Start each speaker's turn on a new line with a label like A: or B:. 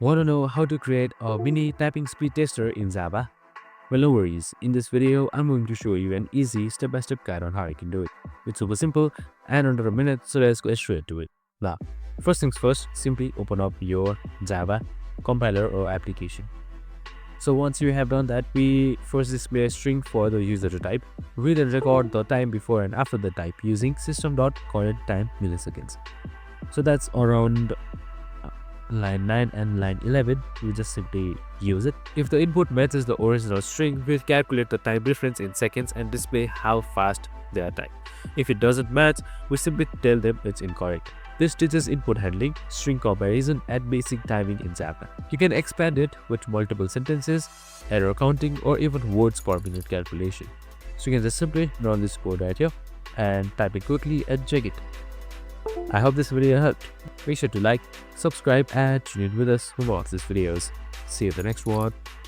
A: Want to know how to create a mini typing speed tester in Java? Well, no worries. In this video, I'm going to show you an easy step-by-step guide on how you can do it. It's super simple and under a minute, so let's go straight to it. Now, first things first, simply open up your Java compiler or application. So once you have done that, we first display a string for the user to type. We then record the time before and after the type using system.currentTime milliseconds. So that's around line 9 and line 11. We just simply use it. If the input matches the original string, we'll calculate the time difference in seconds and display how fast they are typed. If it doesn't match, we simply tell them it's incorrect. This teaches input handling, string comparison, and basic timing in Java. You can expand it with multiple sentences, error counting, or even words per minute calculation. So you can just simply run this code right here and type it quickly and check it. I hope this video helped. Make sure to like, subscribe, and tune in with us for more of these videos. See you in the next one.